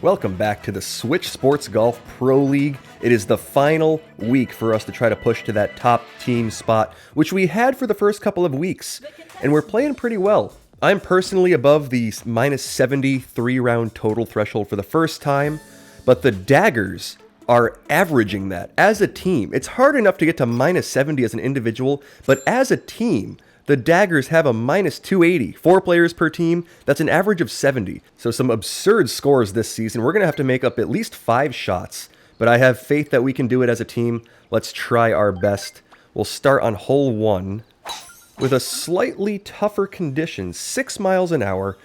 Welcome back to the Switch Sports Golf Pro League. It is the final week for us to try to push to that top team spot, which we had for the first couple of weeks, and we're playing pretty well. I'm personally above the minus 73 round total threshold for the first time, but the Daggers are averaging that as a team. It's hard enough to get to minus 70 as an individual, but as a team, the Daggers have a minus 280, 4 players per team. That's an average of 70. So some absurd scores this season. We're going to have to make up at least 5 shots, but I have faith that we can do it as a team. Let's try our best. We'll start on hole 1 with a slightly tougher condition, 6 miles an hour,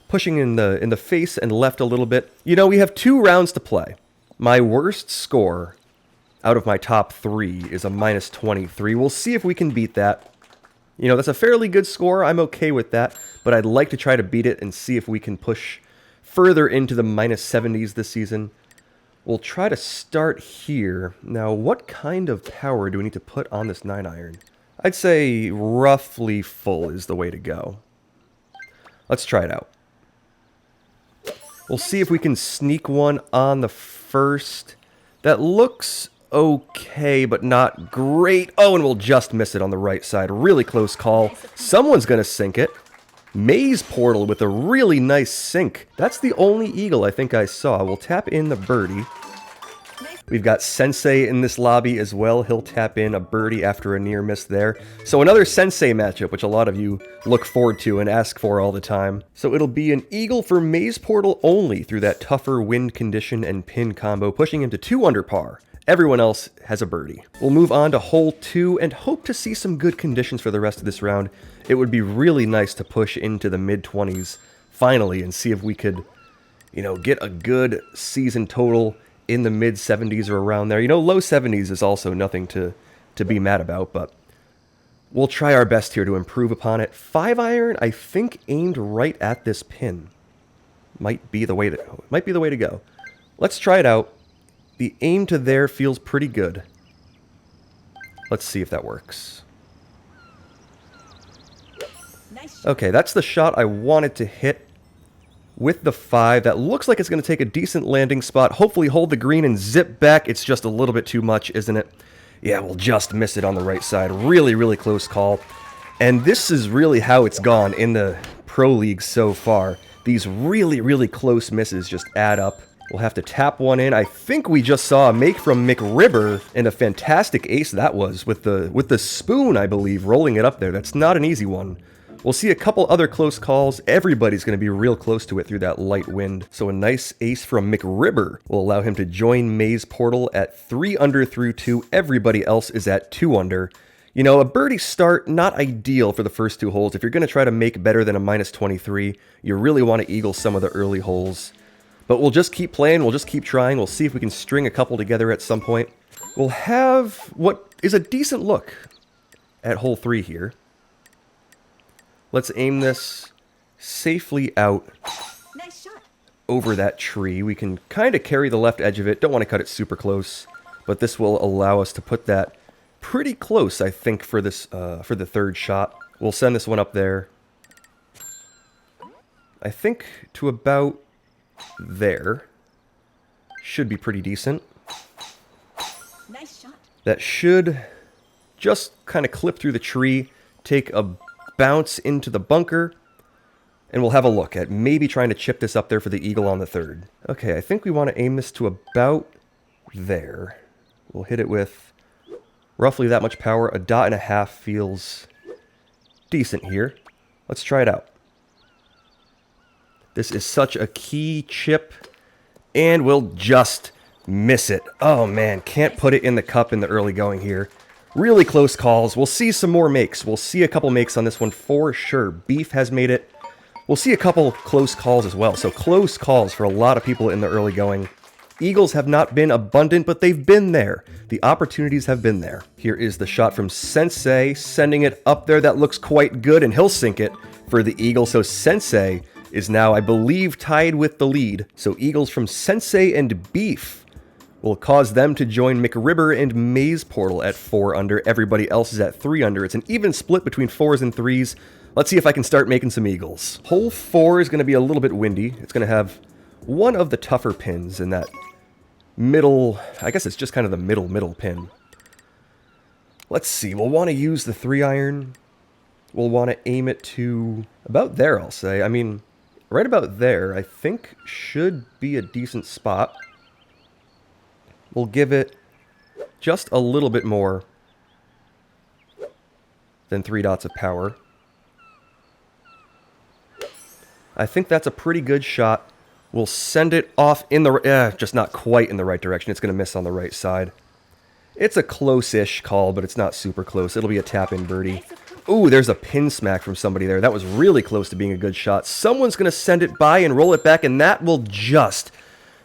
pushing in the face and left a little bit. You know, we have 2 rounds to play. My worst score out of my top 3 is a minus 23. We'll see if we can beat that. You know, that's a fairly good score. I'm okay with that, but I'd like to try to beat it and see if we can push further into the minus 70s this season. We'll try to start here. Now, what kind of power do we need to put on this 9-iron? I'd say roughly full is the way to go. Let's try it out. We'll see if we can sneak one on the first. That looks okay, but not great. Oh, and we'll just miss it on the right side. Really close call. Someone's going to sink it. Maze Portal with a really nice sink. That's the only eagle I think I saw. We'll tap in the birdie. We've got Sensei in this lobby as well. He'll tap in a birdie after a near miss there. So another Sensei matchup, which a lot of you look forward to and ask for all the time. So it'll be an eagle for Maze Portal only through that tougher wind condition and pin combo, pushing him to 2 under par. Everyone else has a birdie. We'll move on to hole 2 and hope to see some good conditions for the rest of this round. It would be really nice to push into the mid-20s finally and see if we could, you know, get a good season total in the mid-70s or around there. You know, low 70s is also nothing to be mad about, but we'll try our best here to improve upon it. 5-iron, I think, aimed right at this pin. Might be the way to go. Let's try it out. The aim to there feels pretty good. Let's see if that works. Okay, that's the shot I wanted to hit with the 5. That looks like it's going to take a decent landing spot. Hopefully hold the green and zip back. It's just a little bit too much, isn't it? Yeah, we'll just miss it on the right side. Really, really close call. And this is really how it's gone in the Pro League so far. These really, really close misses just add up. We'll have to tap one in. I think we just saw a make from McRibber, and a fantastic ace that was with the spoon, I believe, rolling it up there. That's not an easy one. We'll see a couple other close calls. Everybody's going to be real close to it through that light wind. So a nice ace from McRibber will allow him to join Maze Portal at 3 under through 2. Everybody else is at 2 under. You know, a birdie start, not ideal for the first 2 holes. If you're going to try to make better than a minus 23, you really want to eagle some of the early holes. But we'll just keep playing, we'll just keep trying, we'll see if we can string a couple together at some point. We'll have what is a decent look at hole 3 here. Let's aim this safely out over that tree. We can kind of carry the left edge of it, don't want to cut it super close, but this will allow us to put that pretty close, I think, for this for the 3rd shot. We'll send this one up there. I think to about there. Should be pretty decent. Nice shot. That should just kind of clip through the tree, take a bounce into the bunker, and we'll have a look at maybe trying to chip this up there for the eagle on the 3rd. Okay, I think we want to aim this to about there. We'll hit it with roughly that much power. A 1.5 feels decent here. Let's try it out. This is such a key chip, and we'll just miss it. Oh man, can't put it in the cup in the early going here. Really close calls. We'll see some more makes. We'll see a couple makes on this one for sure. Beef has made it. We'll see a couple close calls as well. So close calls for a lot of people in the early going. Eagles have not been abundant, but they've been there. The opportunities have been there. Here is the shot from Sensei, sending it up there. That looks quite good, and he'll sink it for the eagle. So Sensei is now, I believe, tied with the lead. So eagles from Sensei and Beef will cause them to join McRibber and Maze Portal at 4 under. Everybody else is at 3 under. It's an even split between 4s and 3s. Let's see if I can start making some eagles. Hole 4 is going to be a little bit windy. It's going to have one of the tougher pins in that middle, I guess it's just kind of the middle pin. Let's see, we'll want to use the 3-iron. We'll want to aim it to about there, I'll say. I mean, right about there, I think should be a decent spot. We'll give it just a little bit more than 3 dots of power. I think that's a pretty good shot. We'll send it off in the... just not quite in the right direction. It's going to miss on the right side. It's a close-ish call, but it's not super close. It'll be a tap-in birdie. Ooh, there's a pin smack from somebody there. That was really close to being a good shot. Someone's going to send it by and roll it back, and that will just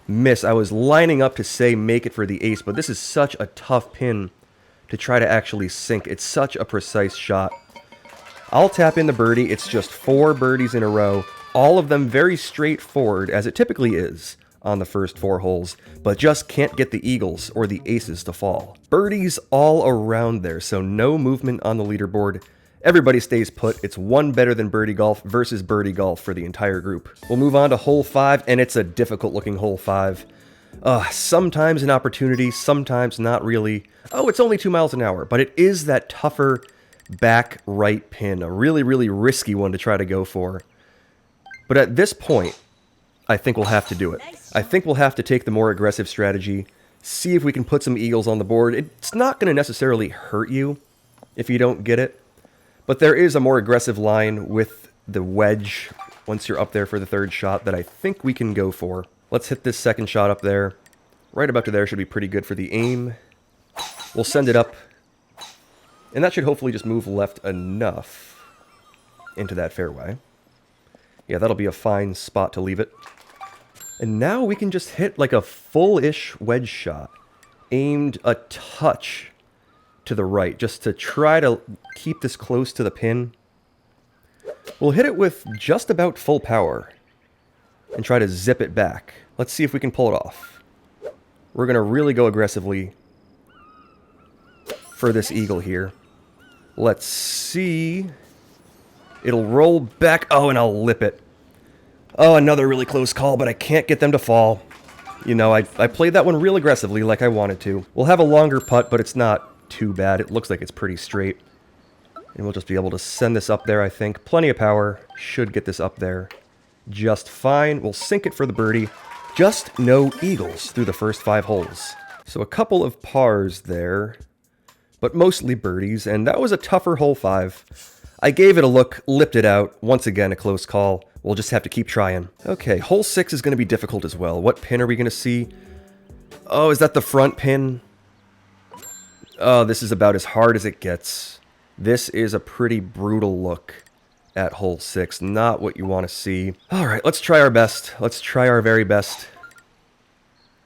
miss. I was lining up to say make it for the ace, but this is such a tough pin to try to actually sink. It's such a precise shot. I'll tap in the birdie. It's just 4 birdies in a row. All of them very straightforward, as it typically is on the first 4 holes, but just can't get the eagles or the aces to fall. Birdies all around there, so no movement on the leaderboard. Everybody stays put. It's one better than birdie golf versus birdie golf for the entire group. We'll move on to hole 5, and it's a difficult-looking hole 5. Sometimes an opportunity, sometimes not really. Oh, it's only 2 miles an hour, but it is that tougher back right pin, a really, really risky one to try to go for. But at this point, I think we'll have to do it. I think we'll have to take the more aggressive strategy, see if we can put some eagles on the board. It's not going to necessarily hurt you if you don't get it, but there is a more aggressive line with the wedge once you're up there for the 3rd shot that I think we can go for. Let's hit this 2nd shot up there. Right about to there should be pretty good for the aim. We'll send it up, and that should hopefully just move left enough into that fairway. Yeah, that'll be a fine spot to leave it. And now we can just hit like a full-ish wedge shot, aimed a touch to the right, just to try to keep this close to the pin. We'll hit it with just about full power and try to zip it back. Let's see if we can pull it off. We're going to really go aggressively for this eagle here. Let's see. It'll roll back. Oh, and I'll lip it. Oh, another really close call, but I can't get them to fall. You know, I played that one real aggressively like I wanted to. We'll have a longer putt, but it's not too bad. It looks like it's pretty straight. And we'll just be able to send this up there, I think. Plenty of power. Should get this up there just fine. We'll sink it for the birdie. Just no eagles through the first 5 holes. So a couple of pars there, but mostly birdies, and that was a tougher hole 5. I gave it a look, lipped it out. Once again, a close call. We'll just have to keep trying. Okay, hole 6 is going to be difficult as well. What pin are we going to see? Oh, is that the front pin? Oh, this is about as hard as it gets. This is a pretty brutal look at hole 6. Not what you want to see. All right, let's try our best. Let's try our very best.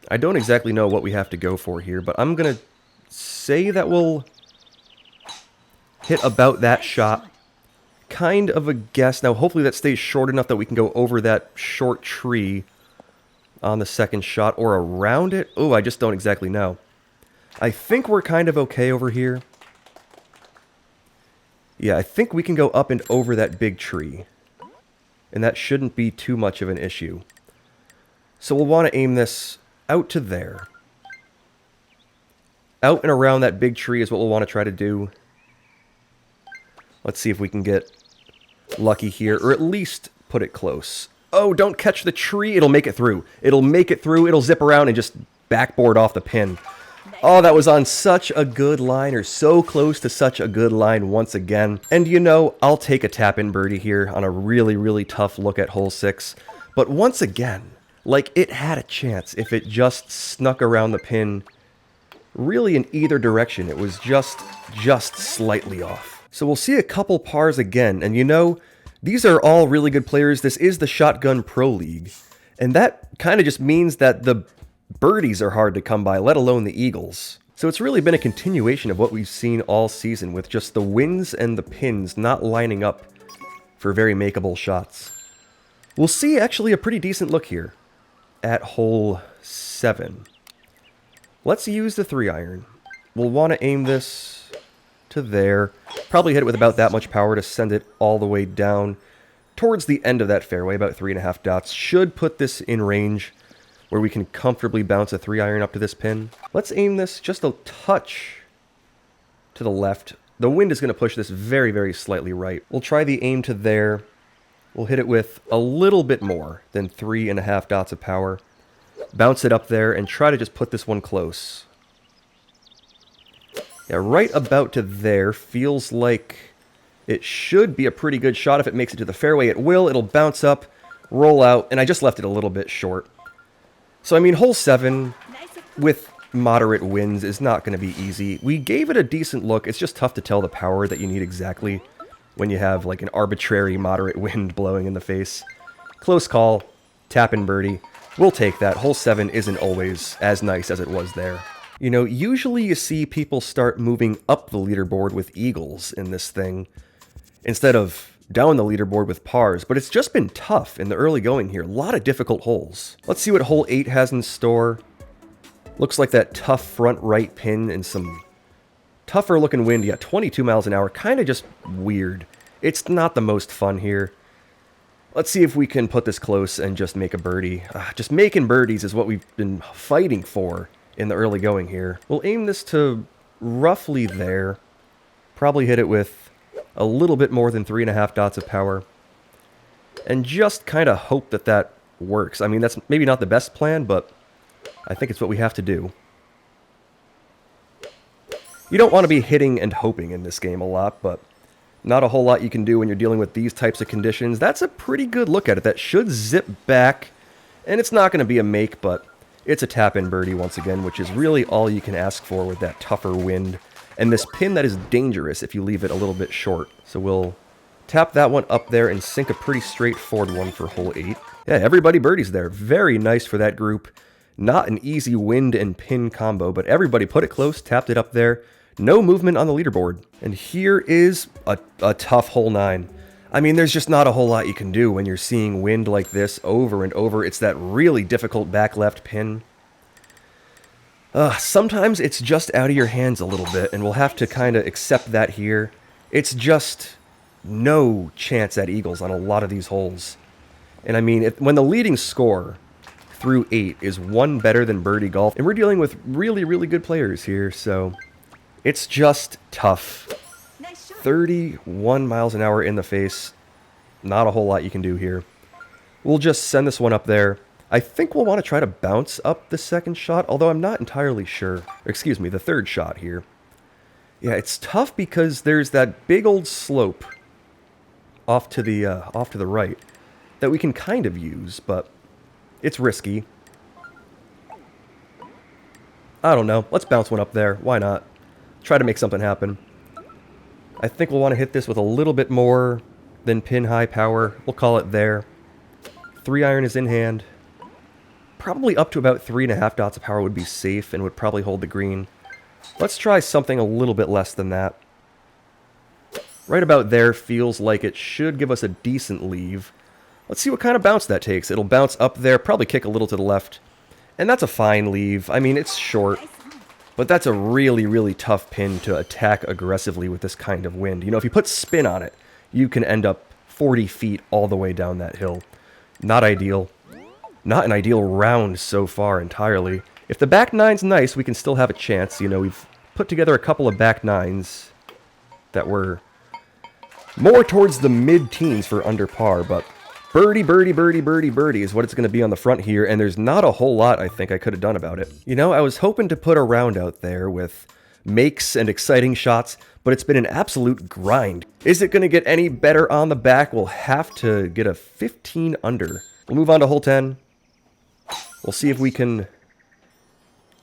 I don't exactly know what we have to go for here, but I'm going to say that we'll hit about that shot. Kind of a guess. Now, hopefully that stays short enough that we can go over that short tree on the 2nd shot or around it. Oh, I just don't exactly know. I think we're kind of okay over here. Yeah, I think we can go up and over that big tree. And that shouldn't be too much of an issue. So we'll want to aim this out to there. Out and around that big tree is what we'll want to try to do. Let's see if we can get lucky here, or at least put it close. Oh, don't catch the tree. It'll make it through. It'll make it through. It'll zip around and just backboard off the pin. Oh, that was on such a good line, or so close to such a good line once again. And you know, I'll take a tap-in birdie here on a really, really tough look at hole 6. But once again, like it had a chance if it just snuck around the pin really in either direction. It was just slightly off. So we'll see a couple pars again, and you know, these are all really good players. This is the Shotgun Pro League, and that kind of just means that the birdies are hard to come by, let alone the eagles. So it's really been a continuation of what we've seen all season, with just the wins and the pins not lining up for very makeable shots. We'll see actually a pretty decent look here at hole 7. Let's use the 3-iron. We'll want to aim this to there. Probably hit it with about that much power to send it all the way down towards the end of that fairway, about 3.5 dots. Should put this in range where we can comfortably bounce a 3-iron up to this pin. Let's aim this just a touch to the left. The wind is going to push this very, very slightly right. We'll try the aim to there. We'll hit it with a little bit more than 3.5 dots of power. Bounce it up there and try to just put this one close. Yeah, right about to there. Feels like it should be a pretty good shot if it makes it to the fairway. It will. It'll bounce up, roll out, and I just left it a little bit short. So, I mean, hole 7 with moderate winds is not going to be easy. We gave it a decent look. It's just tough to tell the power that you need exactly when you have, like, an arbitrary moderate wind blowing in the face. Close call. Tap in birdie. We'll take that. Hole 7 isn't always as nice as it was there. You know, usually you see people start moving up the leaderboard with eagles in this thing instead of down the leaderboard with pars, but it's just been tough in the early going here. A lot of difficult holes. Let's see what hole 8 has in store. Looks like that tough front right pin and some tougher looking wind. Yeah, 22 miles an hour. Kind of just weird. It's not the most fun here. Let's see if we can put this close and just make a birdie. Just making birdies is what we've been fighting for in the early going here. We'll aim this to roughly there. Probably hit it with a little bit more than 3.5 dots of power. And just kind of hope that that works. I mean, that's maybe not the best plan, but I think it's what we have to do. You don't want to be hitting and hoping in this game a lot, but not a whole lot you can do when you're dealing with these types of conditions. That's a pretty good look at it. That should zip back, and it's not going to be a make, but it's a tap-in birdie once again, which is really all you can ask for with that tougher wind. And this pin that is dangerous if you leave it a little bit short. So we'll tap that one up there and sink a pretty straightforward one for hole 8. Yeah, everybody birdies there. Very nice for that group. Not an easy wind and pin combo, but everybody put it close, tapped it up there. No movement on the leaderboard. And here is a tough hole 9. I mean, there's just not a whole lot you can do when you're seeing wind like this over and over. It's that really difficult back left pin. Sometimes it's just out of your hands a little bit, and we'll have to kind of accept that here. It's just no chance at eagles on a lot of these holes. And I mean, when the leading score through 8 is 1 better than birdie golf, and we're dealing with really, really good players here, so it's just tough. 31 miles an hour in the face. Not a whole lot you can do here. We'll just send this one up there. I think we'll want to try to bounce up the second shot, although I'm not entirely sure. Excuse me, the third shot here. Yeah, it's tough because there's that big old slope off to the right that we can kind of use, but it's risky. I don't know. Let's bounce one up there. Why not? Try to make something happen. I think we'll want to hit this with a little bit more than pin high power. We'll call it there. 3-iron is in hand. Probably up to about 3.5 dots of power would be safe and would probably hold the green. Let's try something a little bit less than that. Right about there feels like it should give us a decent leave. Let's see what kind of bounce that takes. It'll bounce up there, probably kick a little to the left. And that's a fine leave. I mean, it's short. But that's a really, really tough pin to attack aggressively with this kind of wind. You know, if you put spin on it, you can end up 40 feet all the way down that hill. Not ideal. Not an ideal round so far entirely. If the back nine's nice, we can still have a chance. You know, we've put together a couple of back nines that were more towards the mid-teens for under par, but birdie, birdie, birdie, birdie, birdie is what it's going to be on the front here, and there's not a whole lot I think I could have done about it. You know, I was hoping to put a round out there with makes and exciting shots, but it's been an absolute grind. Is it going to get any better on the back? We'll have to get a 15 under. We'll move on to hole 10. We'll see if we can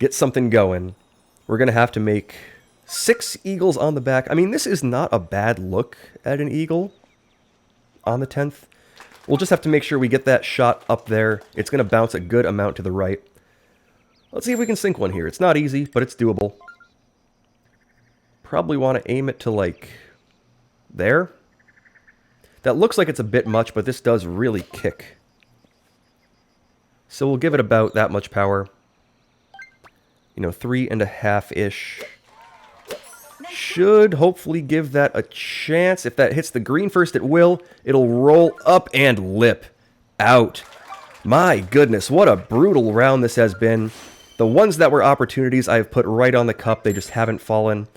get something going. We're going to have to make 6 eagles on the back. I mean, this is not a bad look at an eagle on the 10th. We'll just have to make sure we get that shot up there. It's going to bounce a good amount to the right. Let's see if we can sink one here. It's not easy, but it's doable. Probably want to aim it to, like, there. That looks like it's a bit much, but this does really kick. So we'll give it about that much power. You know, 3.5-ish. should hopefully give that a chance. If that hits the green first, it will. It'll roll up and lip out. My goodness, what a brutal round this has been. The ones that were opportunities I have put right on the cup. They just haven't fallen,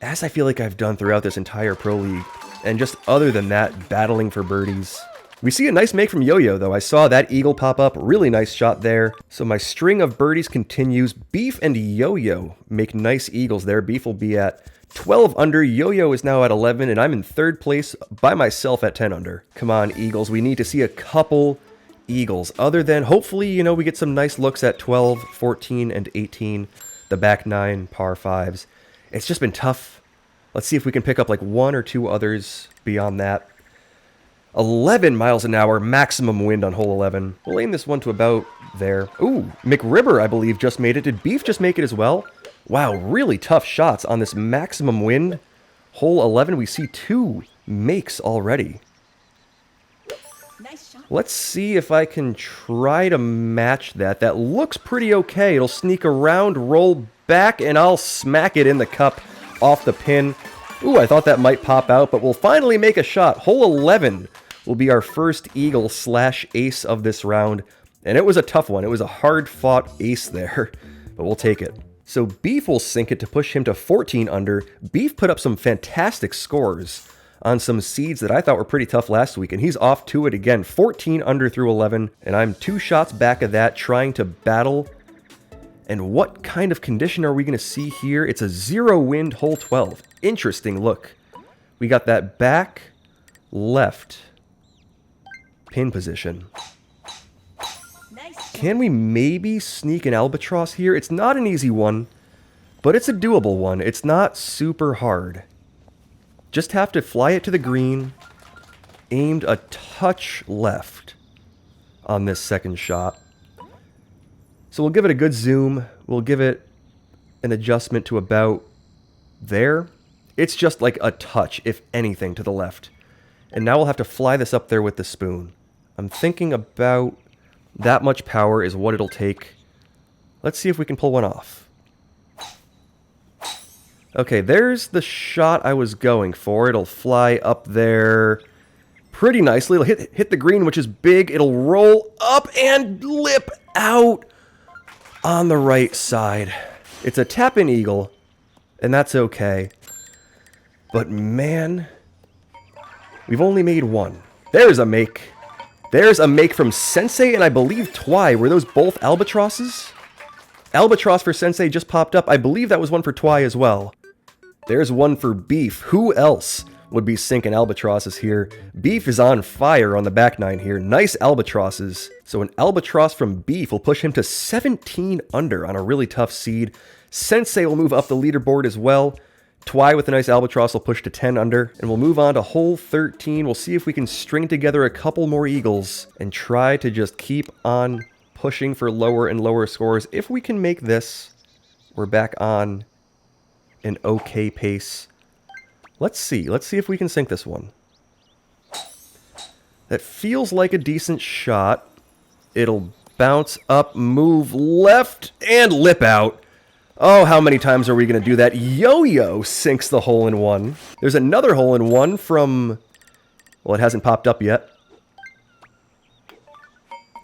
as I feel like I've done throughout this entire Pro League. And just other than that, battling for birdies. We see a nice make from Yo-Yo, though. I saw that eagle pop up. Really nice shot there. So my string of birdies continues. Beef and Yo-Yo make nice eagles there. Beef will be at 12 under. Yo-Yo is now at 11, and I'm in third place by myself at 10 under. Come on, eagles. We need to see a couple eagles. Other than, hopefully, you know, we get some nice looks at 12, 14, and 18. The back 9 par 5s. It's just been tough. Let's see if we can pick up like one or two others beyond that. 11 miles an hour, maximum wind on hole 11. We'll aim this one to about there. Ooh, McRibber, I believe, just made it. Did Beef just make it as well? Wow, really tough shots on this maximum wind. Hole 11, we see 2 makes already. Nice shot. Let's see if I can try to match that. That looks pretty okay. It'll sneak around, roll back, and I'll smack it in the cup off the pin. Ooh, I thought that might pop out, but we'll finally make a shot. Hole 11 will be our first eagle / ace of this round. And it was a tough one. It was a hard-fought ace there, but we'll take it. So Beef will sink it to push him to 14 under. Beef put up some fantastic scores on some seeds that I thought were pretty tough last week, and he's off to it again. 14 under through 11, and I'm 2 shots back of that, trying to battle. And what kind of condition are we going to see here? It's a 0 wind hole 12. Interesting look. We got that back left pin position. Nice. Can we maybe sneak an albatross here? It's not an easy one, but it's a doable one. It's not super hard. Just have to fly it to the green, aimed a touch left on this second shot. So we'll give it a good zoom. We'll give it an adjustment to about there. It's just like a touch, if anything, to the left. And now we'll have to fly this up there with the spoon. I'm thinking about that much power is what it'll take. Let's see if we can pull one off. Okay, there's the shot I was going for. It'll fly up there pretty nicely. It'll hit the green, which is big. It'll roll up and lip out on the right side. It's a tap-in eagle, and that's okay. But man, we've only made one. There's a make. There's a make from Sensei and I believe Twy. Were those both albatrosses? Albatross for Sensei just popped up. I believe that was one for Twy as well. There's one for Beef. Who else would be sinking albatrosses here? Beef is on fire on the back 9 here. Nice albatrosses. So an albatross from Beef will push him to 17 under on a really tough seed. Sensei will move up the leaderboard as well. Twy with a nice albatross will push to 10 under. And we'll move on to hole 13. We'll see if we can string together a couple more eagles and try to just keep on pushing for lower and lower scores. If we can make this, we're back on an okay pace. Let's see. Let's see if we can sink this one. That feels like a decent shot. It'll bounce up, move left, and lip out. Oh, how many times are we going to do that? Yo-Yo sinks the hole-in-one. There's another hole-in-one from... well, it hasn't popped up yet.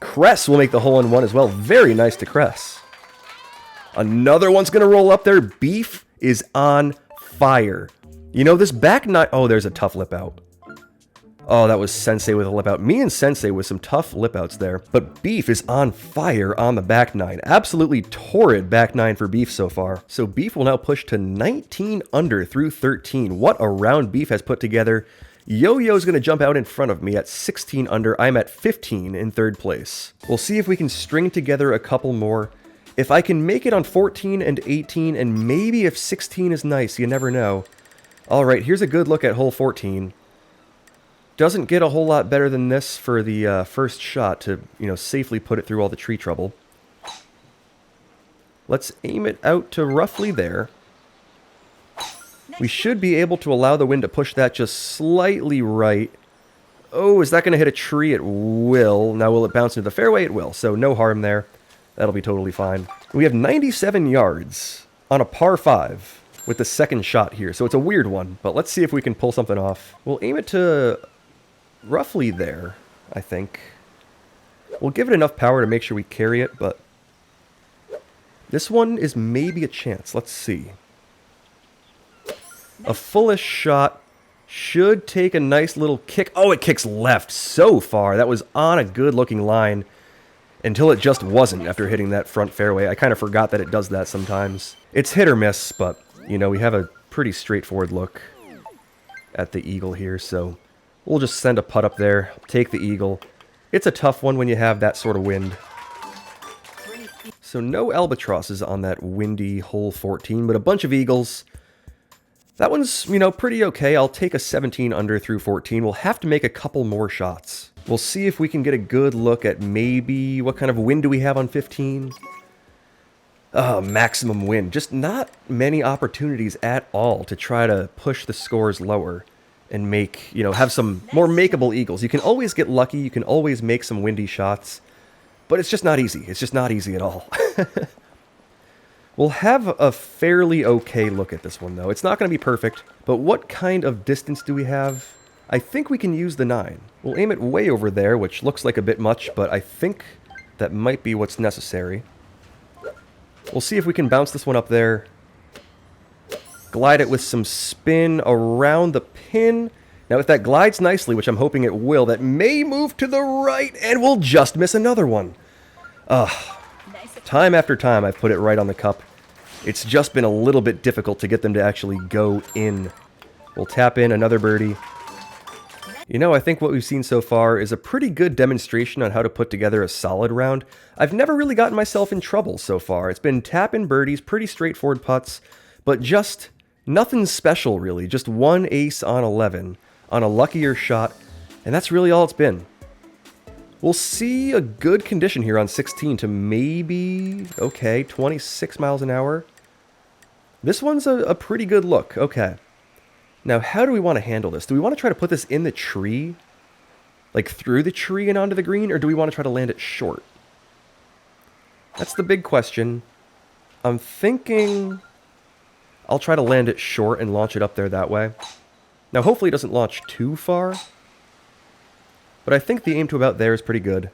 Cress will make the hole-in-one as well. Very nice to Cress. Another one's going to roll up there. Beef is on fire. You know, this back 9... oh, there's a tough lip out. Oh, that was Sensei with a lip out. Me and Sensei with some tough lip outs there. But Beef is on fire on the back 9. Absolutely torrid back 9 for Beef so far. So Beef will now push to 19 under through 13. What a round Beef has put together. Yo-Yo's going to jump out in front of me at 16 under. I'm at 15 in third place. We'll see if we can string together a couple more. If I can make it on 14 and 18, and maybe if 16 is nice, you never know. All right, here's a good look at hole 14. Doesn't get a whole lot better than this for the first shot to, you know, safely put it through all the tree trouble. Let's aim it out to roughly there. We should be able to allow the wind to push that just slightly right. Oh, is that going to hit a tree? It will. Now, will it bounce into the fairway? It will. So no harm there. That'll be totally fine. We have 97 yards on a par 5. with the second shot here. So it's a weird one, but let's see if we can pull something off. We'll aim it to roughly there, I think. We'll give it enough power to make sure we carry it, but this one is maybe a chance. Let's see. A fullish shot should take a nice little kick. Oh, it kicks left so far. That was on a good-looking line until it just wasn't after hitting that front fairway. I kind of forgot that it does that sometimes. It's hit or miss, but, you know, we have a pretty straightforward look at the eagle here, so we'll just send a putt up there, take the eagle. It's a tough one when you have that sort of wind. So no albatrosses on that windy hole 14, but a bunch of eagles. That one's, you know, pretty okay. I'll take a 17 under through 14. We'll have to make a couple more shots. We'll see if we can get a good look at maybe what kind of wind do we have on 15. Maximum wind. Just not many opportunities at all to try to push the scores lower and make, you know, have some more makeable eagles. You can always get lucky. You can always make some windy shots. But it's just not easy. It's just not easy at all. We'll have a fairly okay look at this one, though. It's not going to be perfect, but what kind of distance do we have? I think we can use the 9. We'll aim it way over there, which looks like a bit much, but I think that might be what's necessary. We'll see if we can bounce this one up there. Glide it with some spin around the pin. Now, if that glides nicely, which I'm hoping it will, that may move to the right, and we'll just miss another one. Time after time, I've put it right on the cup. It's just been a little bit difficult to get them to actually go in. We'll tap in another birdie. You know, I think what we've seen so far is a pretty good demonstration on how to put together a solid round. I've never really gotten myself in trouble so far. It's been tap-in birdies, pretty straightforward putts, but just nothing special, really. Just one ace on 11 on a luckier shot, and that's really all it's been. We'll see a good condition here on 16 to maybe, okay, 26 miles an hour. This one's a pretty good look. Okay. Now, how do we want to handle this? Do we want to try to put this in the tree? Like through the tree and onto the green? Or do we want to try to land it short? That's the big question. I'm thinking I'll try to land it short and launch it up there that way. Now, hopefully it doesn't launch too far. But I think the aim to about there is pretty good.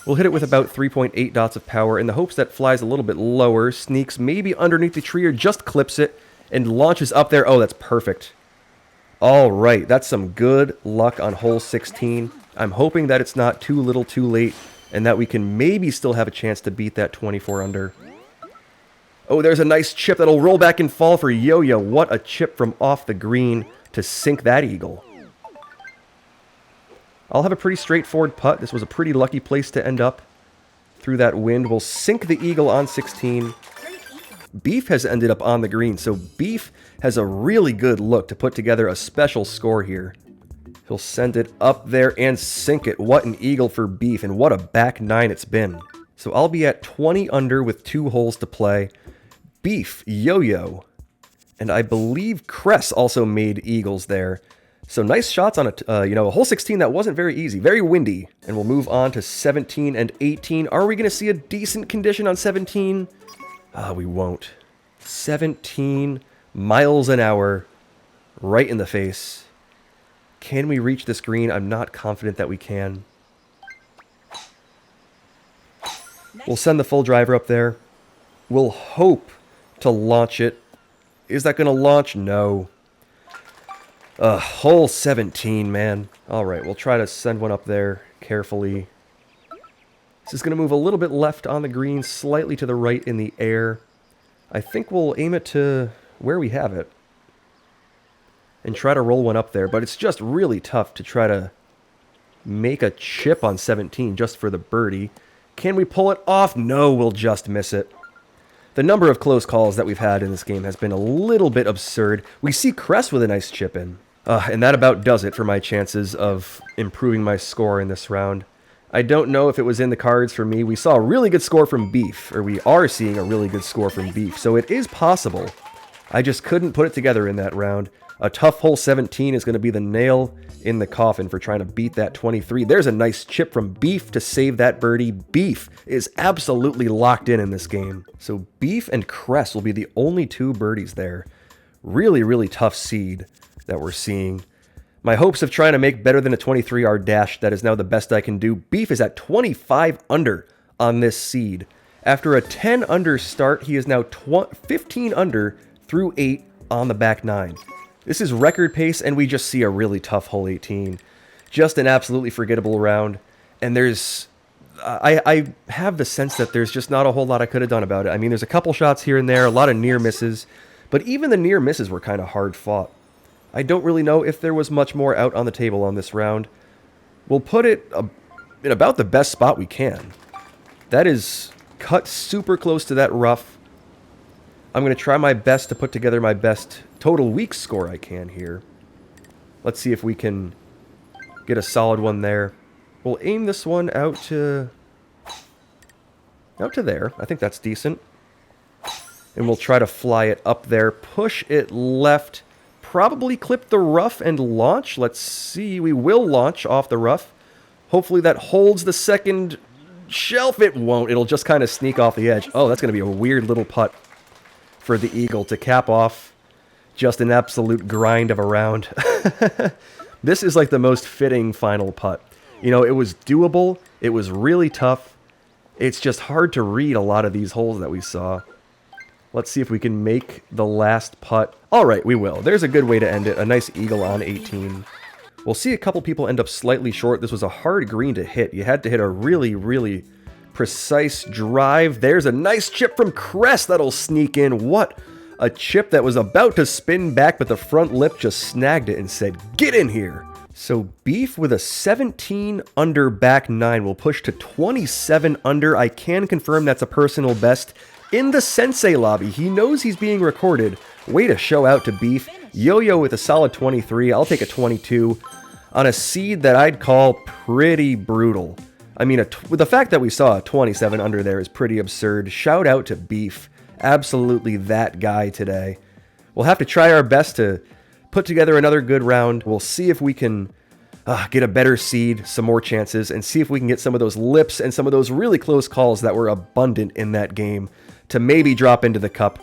We'll hit it with about 3.8 dots of power in the hopes that flies a little bit lower, sneaks maybe underneath the tree or just clips it, and launches up there. Oh, that's perfect. All right, that's some good luck on hole 16. I'm hoping that it's not too little too late, and that we can maybe still have a chance to beat that 24 under. Oh, there's a nice chip that'll roll back and fall for Yo-Yo. What a chip from off the green to sink that eagle. I'll have a pretty straightforward putt. This was a pretty lucky place to end up through that wind. We'll sink the eagle on 16. Beef has ended up on the green, so Beef has a really good look to put together a special score here. He'll send it up there and sink it. What an eagle for Beef, and what a back 9 it's been. So I'll be at 20 under with 2 holes to play. Beef, Yo-Yo, and I believe Cress also made eagles there. So nice shots on a hole 16 that wasn't very easy, very windy. And we'll move on to 17 and 18. Are we going to see a decent condition on 17? We won't. 17 miles an hour, right in the face. Can we reach this green? I'm not confident that we can. We'll send the full driver up there. We'll hope to launch it. Is that going to launch? No. Hole 17, man. Alright, we'll try to send one up there carefully. This is going to move a little bit left on the green, slightly to the right in the air. I think we'll aim it to where we have it. And try to roll one up there, but it's just really tough to try to make a chip on 17 just for the birdie. Can we pull it off? No, we'll just miss it. The number of close calls that we've had in this game has been a little bit absurd. We see Cress with a nice chip in. And that about does it for my chances of improving my score in this round. I don't know if it was in the cards for me. We saw a really good score from Beef, or we are seeing a really good score from Beef, so it is possible. I just couldn't put it together in that round. A tough hole 17 is going to be the nail in the coffin for trying to beat that 23. There's a nice chip from Beef to save that birdie. Beef is absolutely locked in this game. So Beef and Cress will be the only 2 birdies there. Really, really tough seed that we're seeing. My hopes of trying to make better than a 23 are dashed. That is now the best I can do. Beef is at 25 under on this seed. After a 10 under start, he is now 15 under through 8 on the back 9. This is record pace, and we just see a really tough hole 18. Just an absolutely forgettable round. And there's... I have the sense that there's just not a whole lot I could have done about it. I mean, there's a couple shots here and there, a lot of near misses. But even the near misses were kind of hard fought. I don't really know if there was much more out on the table on this round. We'll put it in about the best spot we can. That is cut super close to that rough. I'm going to try my best to put together my best total week score I can here. Let's see if we can get a solid one there. We'll aim this one out to there. I think that's decent. And we'll try to fly it up there. Push it left. Probably clip the rough and launch. Let's see. We will launch off the rough. Hopefully that holds the second shelf. It won't. It'll just kind of sneak off the edge. Oh, that's going to be a weird little putt for the eagle to cap off just an absolute grind of a round. This is like the most fitting final putt. You know, it was doable. It was really tough. It's just hard to read a lot of these holes that we saw. Let's see if we can make the last putt. All right, we will. There's a good way to end it. A nice eagle on 18. We'll see a couple people end up slightly short. This was a hard green to hit. You had to hit a really, really precise drive. There's a nice chip from Crest that'll sneak in. What a chip that was about to spin back, but the front lip just snagged it and said, "Get in here." So Beef with a 17 under back 9 will push to 27 under. I can confirm that's a personal best in the Sensei lobby. He knows he's being recorded. Way to show out to Beef. Yo-Yo with a solid 23. I'll take a 22 on a seed that I'd call pretty brutal. I mean, with the fact that we saw a 27 under there is pretty absurd. Shout out to Beef. Absolutely that guy today. We'll have to try our best to put together another good round. We'll see if we can get a better seed, some more chances, and see if we can get some of those lips and some of those really close calls that were abundant in that game to maybe drop into the cup.